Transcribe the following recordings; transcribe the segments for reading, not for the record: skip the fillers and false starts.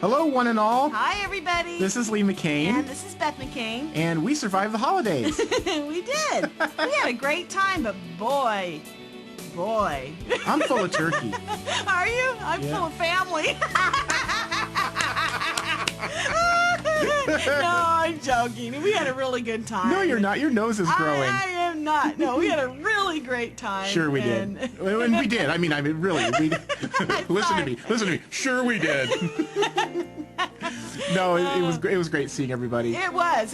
Hello, one and all. Hi, everybody. This is Lee McCain. And this is Beth McCain. And we survived the holidays. We did. We had a great time, but boy. I'm full of turkey. Are you? I'm full of family. No, I'm joking. We had a really good time. No, you're not. Your nose is growing. I am not. No, we had a really great time. Sure we did. And we did. I mean, really. Listen to me. Sure we did. No, it was great seeing everybody. It was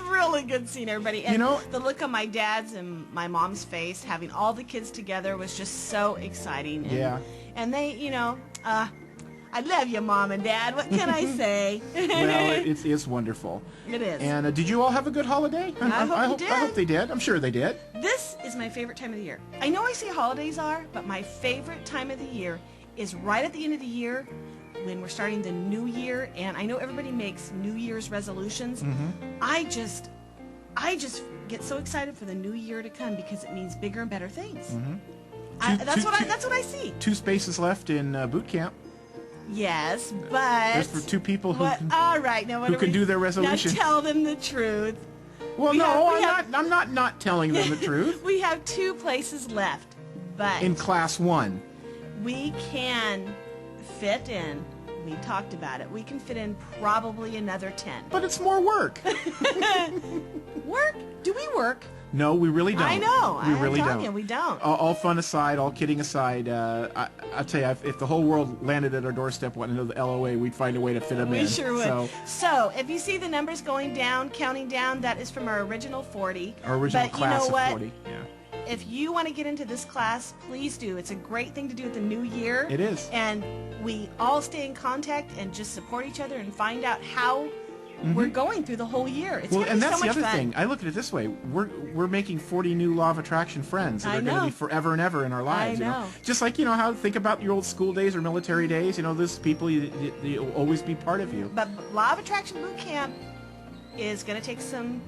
really good seeing everybody. And you know, the look on my dad's and my mom's face, having all the kids together, was just so exciting. And, yeah. And they, I love you, Mom and Dad. What can I say? Well, it's wonderful. It is. And did you all have a good holiday? I hope they did. I'm sure they did. This is my favorite time of the year. I know I say holidays are, but my favorite time of the year is right at the end of the year when we're starting the new year. And I know everybody makes New Year's resolutions. Mm-hmm. I just get so excited for the new year to come because it means bigger and better things. Mm-hmm. That's what I see. 2 spaces left in boot camp. Yes, but there's for 2 people who can do their resolution. Now tell them the truth. Well, I'm not telling them the truth. We have 2 places left, but in class 1, we can fit in. We talked about it. We can fit in probably another 10. But it's more work. Work? Do we work? No, we really don't. I know. We really don't. We don't. All fun aside, all kidding aside, I'll tell you, if the whole world landed at our doorstep wanting to know the LOA, we'd find a way to fit them in. We sure would. So, if you see the numbers going down, counting down, that is from our original 40. Our original class of 40. Yeah. If you want to get into this class, please do. It's a great thing to do at the new year. It is. And we all stay in contact and just support each other and find out how we're going through the whole year. It's and that's so much the other fun. thing. I look at it this way: we're making 40 new law of attraction friends that are going to be forever and ever in our lives. I know. Just like how think about your old school days or military days. Those people you'll always be part of you. But law of attraction boot camp is going to take some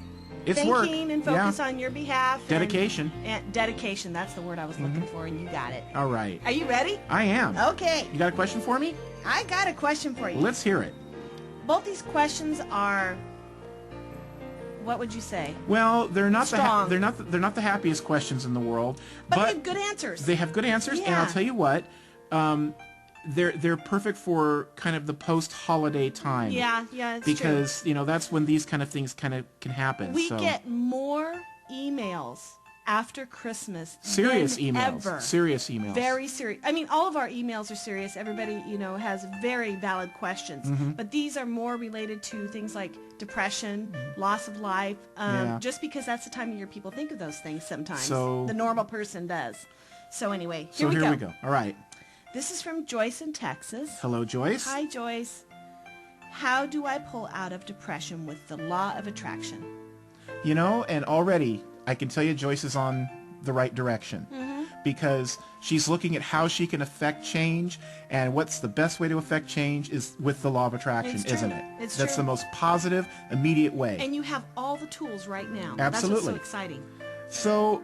thinking work. And focus on your behalf. Dedication. And dedication. That's the word I was looking for, and you got it. All right. Are you ready? I am. Okay. You got a question for me? I got a question for you. Let's hear it. Both these questions are, what would you say? Well, they're not strong. They're not the happiest questions in the world, but they have good answers. They have good answers, and I'll tell you what, they're perfect for kind of the post-holiday time. Yeah, it's because true. That's when these kind of things kind of can happen. We get more emails after Christmas. Serious than emails. Ever. Serious emails. Very serious. I mean, all of our emails are serious. Everybody, has very valid questions. But these are more related to things like depression, loss of life, just because that's the time of year people think of those things sometimes. So, the normal person does. So anyway, here we go. All right. This is from Joyce in Texas. Hello, Joyce. Hi, Joyce. How do I pull out of depression with the law of attraction? And already I can tell you Joyce is on the right direction because she's looking at how she can affect change, and what's the best way to affect change is with the law of attraction, isn't it? That's the most positive, immediate way. And you have all the tools right now. Absolutely. That's what's so exciting. So,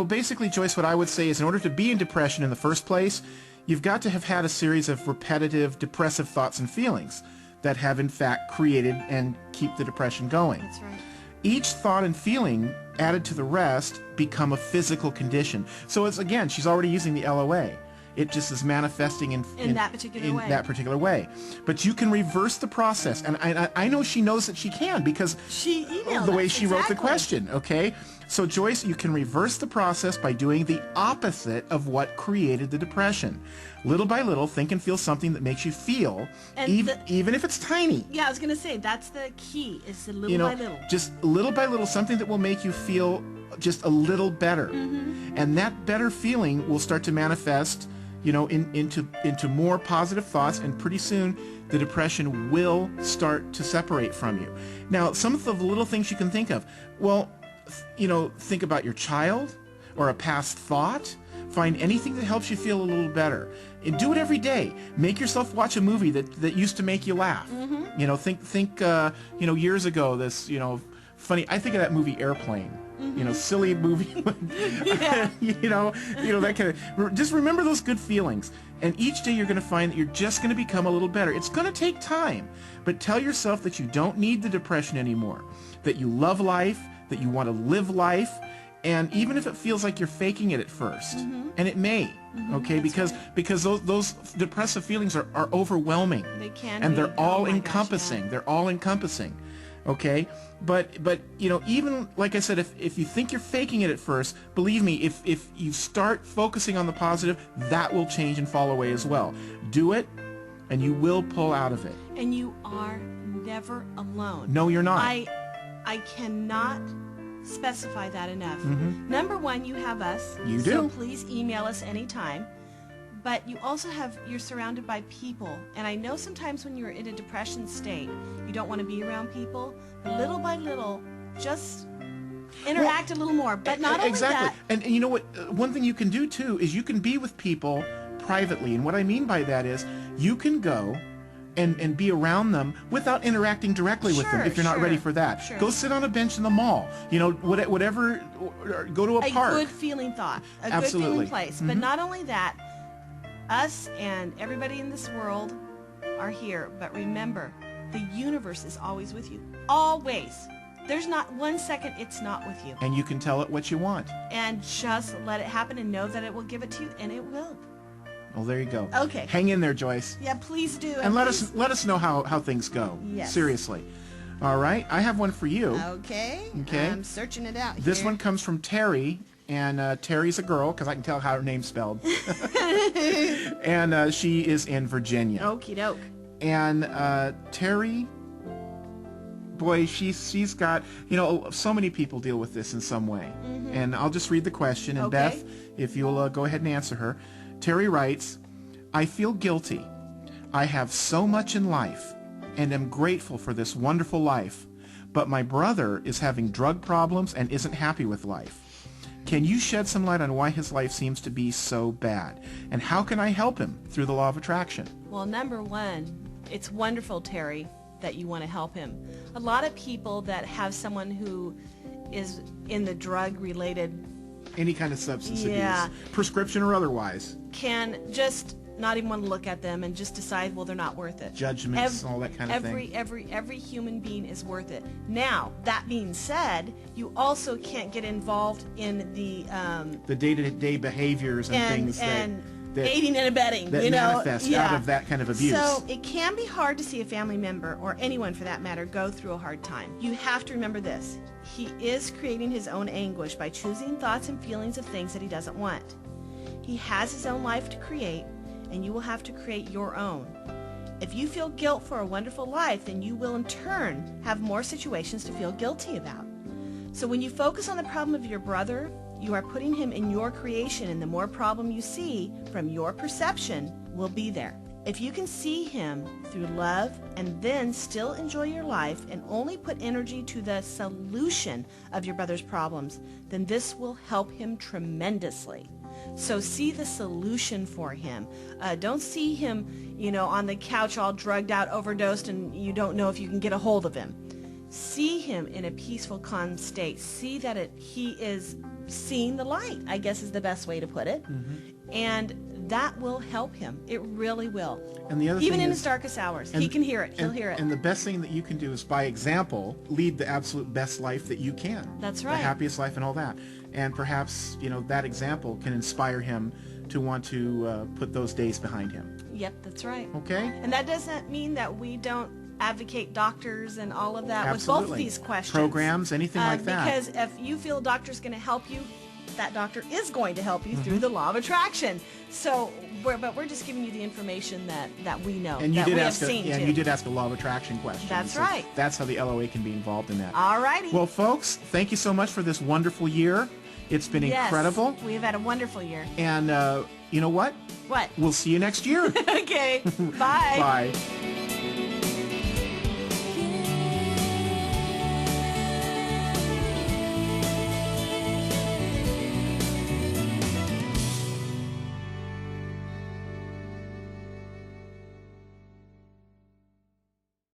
basically, Joyce, what I would say is in order to be in depression in the first place, you've got to have had a series of repetitive depressive thoughts and feelings that have, in fact, created and keep the depression going. That's right. Each thought and feeling added to the rest become a physical condition. So it's, again, she's already using the LOA. It just is manifesting in that particular way. But you can reverse the process. And I know she knows that she can because she emailed the way she wrote the question, okay? So, Joyce, you can reverse the process by doing the opposite of what created the depression. Little by little, think and feel something that makes you feel, even if it's tiny. Yeah, I was going to say, that's the key, is the little by little. Just little by little, something that will make you feel just a little better. And that better feeling will start to manifest, into more positive thoughts, and pretty soon the depression will start to separate from you. Now, some of the little things you can think of, well, think about your child or a past thought. Find anything that helps you feel a little better. And do it every day. Make yourself watch a movie that used to make you laugh. Think years ago, this, funny, I think of that movie Airplane. silly movie. Yeah. That kind of. Just remember those good feelings, and each day you're going to find that you're just going to become a little better. It's going to take time, but tell yourself that you don't need the depression anymore, that you love life, that you want to live life, and even if it feels like you're faking it at first, and it may, okay, because those depressive feelings are overwhelming. They can and be. they're all Oh my encompassing. gosh, yeah. They're all encompassing. Okay, but even like I said, if you think you're faking it at first, believe me, if you start focusing on the positive, that will change and fall away as well. Do it, and you will pull out of it. And you are never alone. No, you're not. I cannot specify that enough. Number one, you have us. You So do. please email us anytime. But you also you're surrounded by people. And I know sometimes when you're in a depression state, you don't want to be around people. But little by little, just interact a little more. But not only exactly. that. And you know what? One thing you can do too is you can be with people privately. And what I mean by that is you can go and be around them without interacting directly with them if you're not ready for that. Sure. Go sit on a bench in the mall. Whatever. Or go to a park. A good feeling thought. A Absolutely. good feeling place. But not only that, us and everybody in this world are here. But remember, the universe is always with you. Always. There's not 1 second it's not with you. And you can tell it what you want. And just let it happen and know that it will give it to you, and it will. Well, there you go. Okay. Hang in there, Joyce. Yeah, please do. And let us know how things go. Yes. Seriously. All right. I have one for you. Okay. Okay. I'm searching it out This here. one comes from Terry, and Terry's a girl because I can tell how her name's spelled. And she is in Virginia. Okie doke. And Terry, boy, she's got, so many people deal with this in some way. And I'll just read the question, and Okay. Beth, if you'll go ahead and answer her. Terry writes, I feel guilty. I have so much in life and am grateful for this wonderful life, but my brother is having drug problems and isn't happy with life. Can you shed some light on why his life seems to be so bad? And how can I help him through the law of attraction? Well, number one, it's wonderful, Terry, that you want to help him. A lot of people that have someone who is in the drug-related Any kind of substance Yeah. abuse, prescription or otherwise. can just not even want to look at them and just decide, well, they're not worth it. Judgments, all that kind of thing. Every human being is worth it. Now, that being said, you also can't get involved in the day-to-day behaviors and things that aiding and abetting, manifest Yeah. out of that kind of abuse. So it can be hard to see a family member, or anyone for that matter, go through a hard time. You have to remember this. He is creating his own anguish by choosing thoughts and feelings of things that he doesn't want. He has his own life to create, and you will have to create your own. If you feel guilt for a wonderful life, then you will in turn have more situations to feel guilty about. So when you focus on the problem of your brother, you are putting him in your creation, and the more problem you see from your perception will be there. If you can see him through love and then still enjoy your life and only put energy to the solution of your brother's problems, then this will help him tremendously. So see the solution for him. Don't see him, on the couch all drugged out, overdosed, and you don't know if you can get a hold of him. See him in a peaceful, calm state. See that he is seeing the light, I guess is the best way to put it. And that will help him. It really will. And the other Even thing in is, his darkest hours. He can hear it. He'll hear it. And the best thing that you can do is, by example, lead the absolute best life that you can. That's right. The happiest life and all that. And perhaps, that example can inspire him to want to put those days behind him. Yep, that's right. Okay? And that doesn't mean that we don't advocate doctors and all of that Absolutely. with both of these questions. Programs, anything like that. Because if you feel a doctor's going to help you, that doctor is going to help you through the law of attraction. So, but we're just giving you the information that we know, And you that did we have ask seen you too. did ask a law of attraction question. That's So right. That's how the LOA can be involved in that. All righty. Well, folks, thank you so much for this wonderful year. It's been incredible. We have had a wonderful year. And you know what? What? We'll see you next year. Okay. Bye. Bye.